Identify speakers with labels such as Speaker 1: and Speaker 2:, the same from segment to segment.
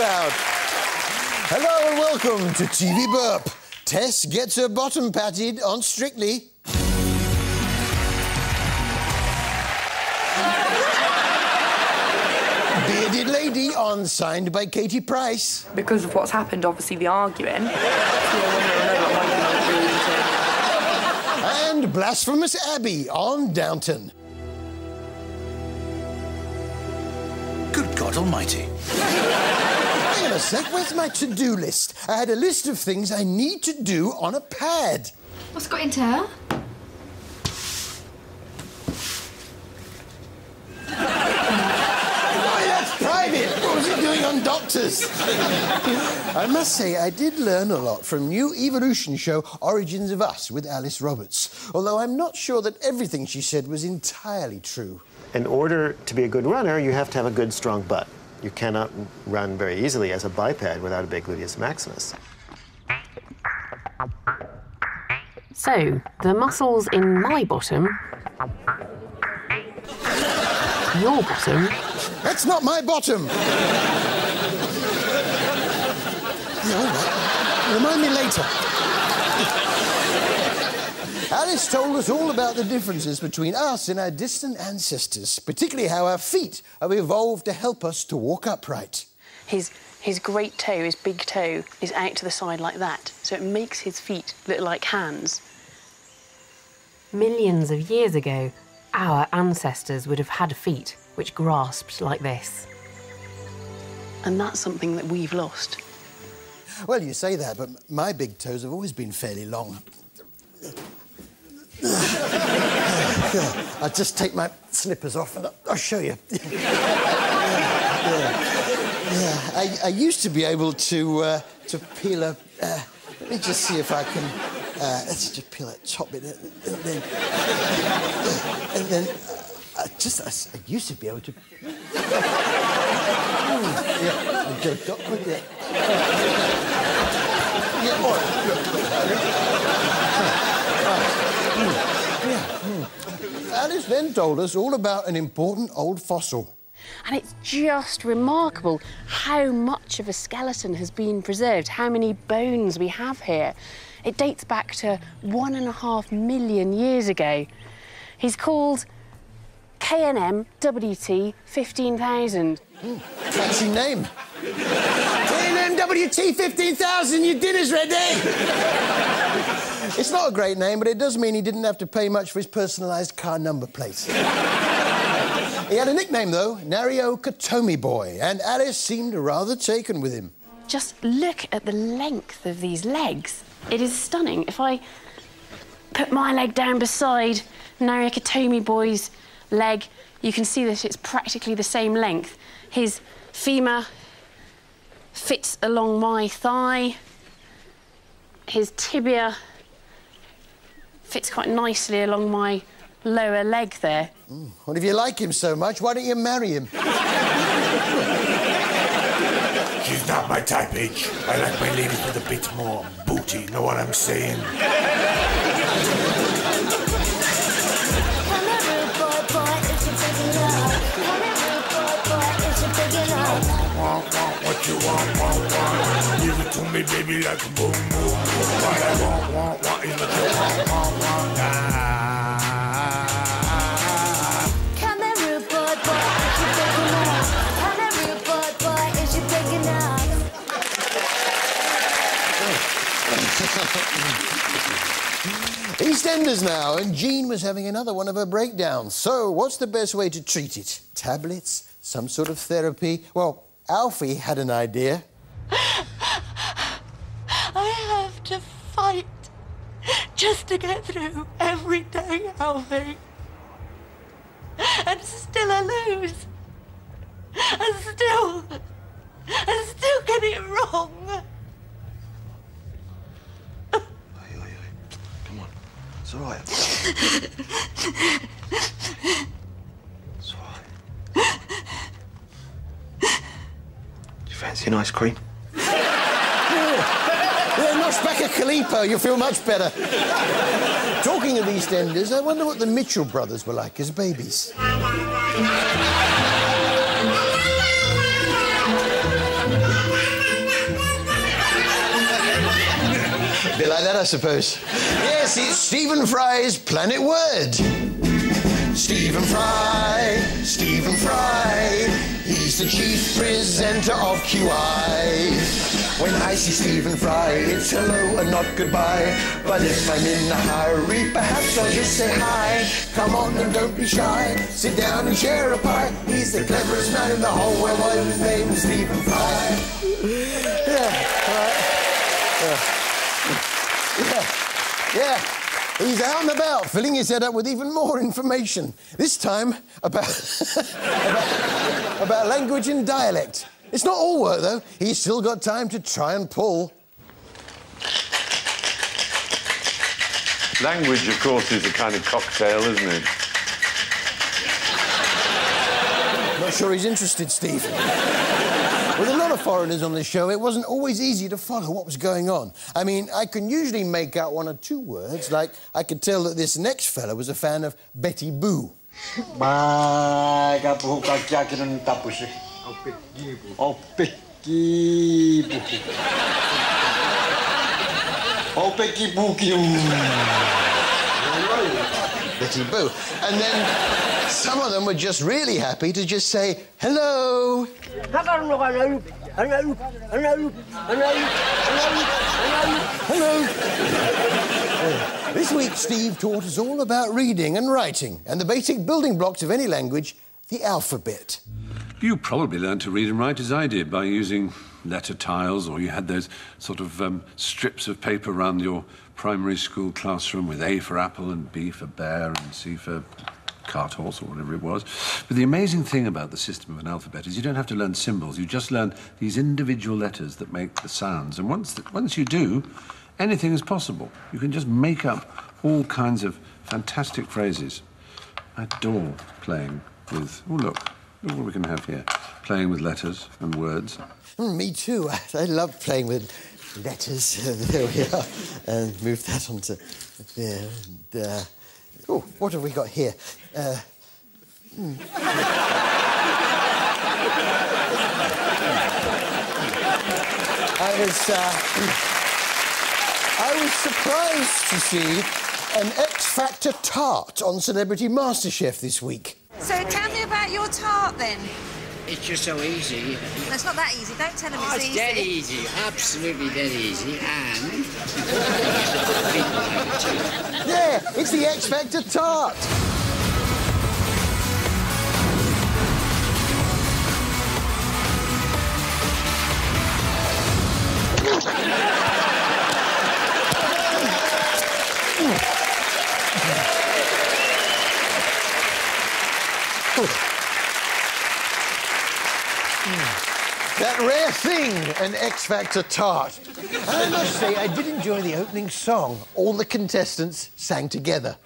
Speaker 1: crowd. Hello and welcome to TV Burp. Tess gets her bottom patted on Strictly. Bearded lady on Signed by Katie Price.
Speaker 2: Because of what's happened, obviously, the arguing.
Speaker 1: And Blasphemous Abbey on Downton.
Speaker 3: Good God Almighty.
Speaker 1: Hang on a sec, where's my to-do list? I had a list of things I need to do on a pad.
Speaker 4: What's got into her?
Speaker 1: Private. What was he doing on Doctors? I must say, I did learn a lot from new evolution show Origins of Us with Alice Roberts, although I'm not sure that everything she said was entirely true.
Speaker 5: In order to be a good runner, you have to have a good, strong butt. You cannot run very easily as a biped without a big gluteus maximus.
Speaker 6: So, the muscles in my bottom, your bottom...
Speaker 1: That's not my bottom! Yeah, all right. Remind me later. Alice told us all about the differences between us and our distant ancestors, particularly how our feet have evolved to help us to walk upright.
Speaker 6: His great toe, his big toe, is out to the side like that, so it makes his feet look like hands. Millions of years ago, our ancestors would have had feet which grasped like this. And that's something that we've lost.
Speaker 1: Well, you say that, but my big toes have always been fairly long. I'll just take my slippers off and I'll show you. I used to be able to peel a... let me just see if I can... let's just peel that top bit and then... I used to be able to... Alice then told us all about an important old fossil.
Speaker 6: And it's just remarkable how much of a skeleton has been preserved, how many bones we have here. It dates back to 1.5 million years ago. He's called K&M WT 15,000.
Speaker 1: Catchy name. K&M WT 15,000, your dinner's ready! It's not a great name, but it does mean he didn't have to pay much for his personalised car number plate. He had a nickname, though, Nario Katomi Boy, and Alice seemed rather taken with him.
Speaker 6: Just look at the length of these legs. It is stunning. If I put my leg down beside Nario Katomi Boy's leg, you can see that it's practically the same length. His femur fits along my thigh. His tibia fits quite nicely along my lower leg there.
Speaker 1: Well, if you like him so much, why don't you marry him?
Speaker 3: She's not my type, H. I like my ladies with a bit more booty, know what I'm saying? What you want, give it to me, baby, like a boom, boom, boom. What I want is what you want.
Speaker 7: Come here, rude boy, is you big enough? Come here, rude boy, is you big enough?
Speaker 1: EastEnders now, and Jean was having another one of her breakdowns. So, what's the best way to treat it? Tablets? Some sort of therapy? Well, Alfie had an idea.
Speaker 6: I have to fight just to get through every day, Alfie. And still I lose. And still get it wrong.
Speaker 3: Come on, it's all right. It's all right. Do you fancy an ice cream?
Speaker 1: Yeah, knock back a Calipo, you'll feel much better. Talking of EastEnders, I wonder what the Mitchell brothers were like as babies. A bit like that, I suppose. Yes, it's Stephen Fry's Planet Word. Stephen Fry, Stephen Fry. He's the chief presenter of QI. When I see Stephen Fry, it's hello and not goodbye. But if I'm in a hurry, perhaps I'll just say hi. Come on and don't be shy. Sit down and share a pie. He's the cleverest man in the whole world. His name is Stephen Fry. Yeah. He's out and about, filling his head up with even more information. This time about about language and dialect. It's not all work, though. He's still got time to try and pull.
Speaker 4: Language, of course, is a kind of cocktail, isn't it?
Speaker 1: Not sure he's interested, Steve. With a lot of foreigners on this show, it wasn't always easy to follow what was going on. I mean, I can usually make out one or two words, like I could tell that this next fella was a fan of Betty Boo. Betty Boo. And then some of them were just really happy to just say, hello. Hello. This week, Steve taught us all about reading and writing and the basic building blocks of any language, the alphabet.
Speaker 4: You probably learned to read and write as I did, by using letter tiles, or you had those sort of strips of paper around your primary school classroom with A for apple and B for bear and C for cart horse or whatever it was. But the amazing thing about the system of an alphabet is you don't have to learn symbols. You just learn these individual letters that make the sounds. And once you do, anything is possible. You can just make up all kinds of fantastic phrases. I adore playing with... Oh, look what we can have here. Playing with letters and words.
Speaker 1: Me too. I love playing with letters. There we are. And move that onto there. And, oh, what have we got here? I was surprised to see an X Factor tart on Celebrity MasterChef this week.
Speaker 8: So tell me about your tart then.
Speaker 9: It's just so easy.
Speaker 8: No, it's not that easy. Don't tell him it's
Speaker 9: It's
Speaker 8: easy.
Speaker 9: dead easy, absolutely dead easy, and...
Speaker 1: There, it's the X Factor tart. That rare thing, an X Factor tart. And I must say, I did enjoy the opening song. All the contestants sang together.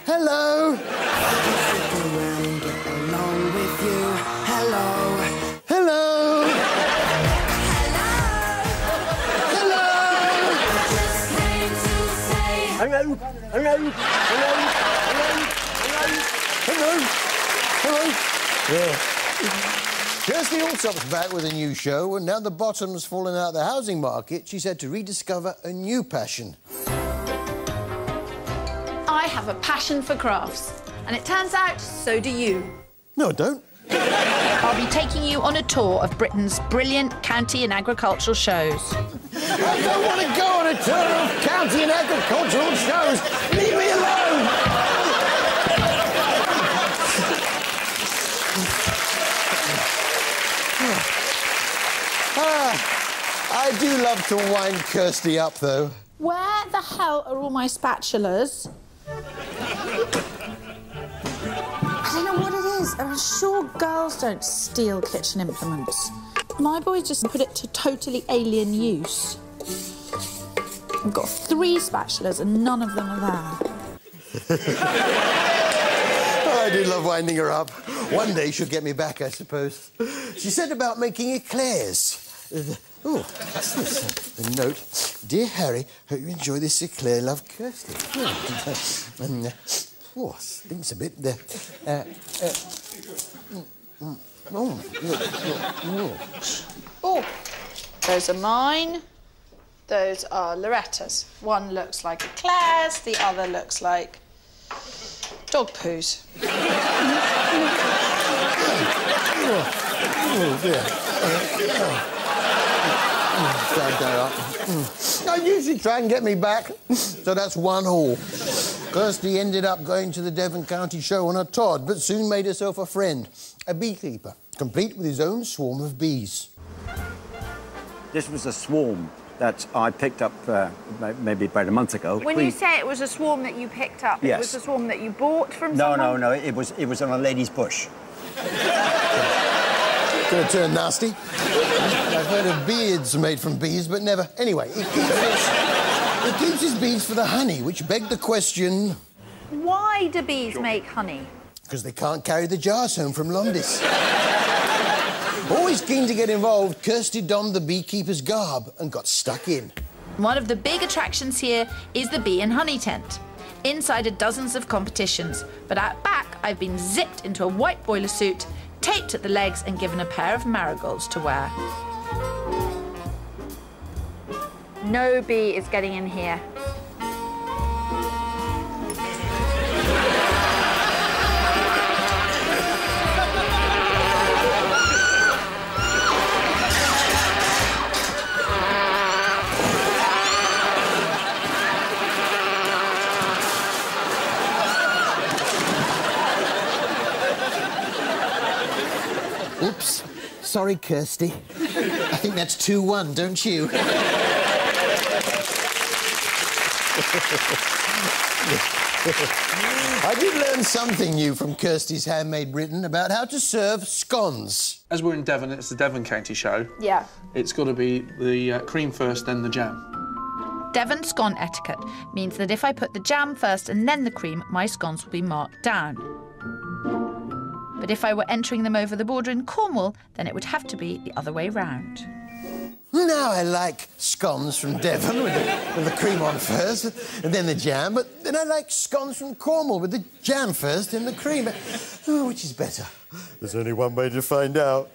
Speaker 1: Hello. Yeah. Kirsty Allsop's back with a new show, and now the bottom's fallen out of the housing market, she's had to rediscover a new passion.
Speaker 10: I have a passion for crafts, and it turns out so do you.
Speaker 1: No, I don't.
Speaker 10: I'll be taking you on a tour of Britain's brilliant county and agricultural shows.
Speaker 1: I don't want to go on a tour of county and agricultural shows. Leave me alone. I do love to wind Kirsty up, though.
Speaker 10: Where the hell are all my spatulas? I don't know what it is. I'm sure girls don't steal kitchen implements. My boys just put it to totally alien use. I've got 3 spatulas and none of them are there.
Speaker 1: Oh, I do love winding her up. One day she'll get me back, I suppose. She said about making eclairs. Oh, what's this? A note. Dear Harry, hope you enjoy this eclair. Love, Kirsty. Oh, stinks a bit.
Speaker 10: Oh, those are mine. Those are Loretta's. One looks like Eclairs, the other looks like dog poos.
Speaker 1: Oh, dear. I usually try and get me back, so that's 1 all. Kirsty ended up going to the Devon County show on a Todd, but soon made herself a friend, a beekeeper, complete with his own swarm of bees.
Speaker 11: This was a swarm that I picked up maybe about a month ago.
Speaker 12: When you say it was a swarm that you picked up,
Speaker 11: yes.
Speaker 12: It was a swarm that you bought from someone?
Speaker 11: No, it was on a lady's bush.
Speaker 1: Gonna turn nasty. I've heard of beards made from bees, but never. Anyway, it keeps his bees for the honey, which begged the question...
Speaker 12: Why do bees make honey?
Speaker 1: Because they can't carry the jars home from Londis. Always keen to get involved, Kirsty donned the beekeeper's garb and got stuck in.
Speaker 13: One of the big attractions here is the bee and honey tent. Inside are dozens of competitions, but out back I've been zipped into a white boiler suit, taped at the legs and given a pair of marigolds to wear.
Speaker 12: No bee is getting in here.
Speaker 1: Oops. Sorry, Kirsty. I think that's 2-1, don't you? I did learn something new from Kirsty's Handmade Britain about how to serve scones.
Speaker 14: As we're in Devon, it's the Devon County show.
Speaker 12: Yeah.
Speaker 14: It's got to be the cream first, then the jam.
Speaker 13: Devon scone etiquette means that if I put the jam first and then the cream, my scones will be marked down. But if I were entering them over the border in Cornwall, then it would have to be the other way round.
Speaker 1: Now I like scones from Devon with the cream on first and then the jam, but then I like scones from Cornwall with the jam first and the cream. Oh, which is better? There's only one way to find out.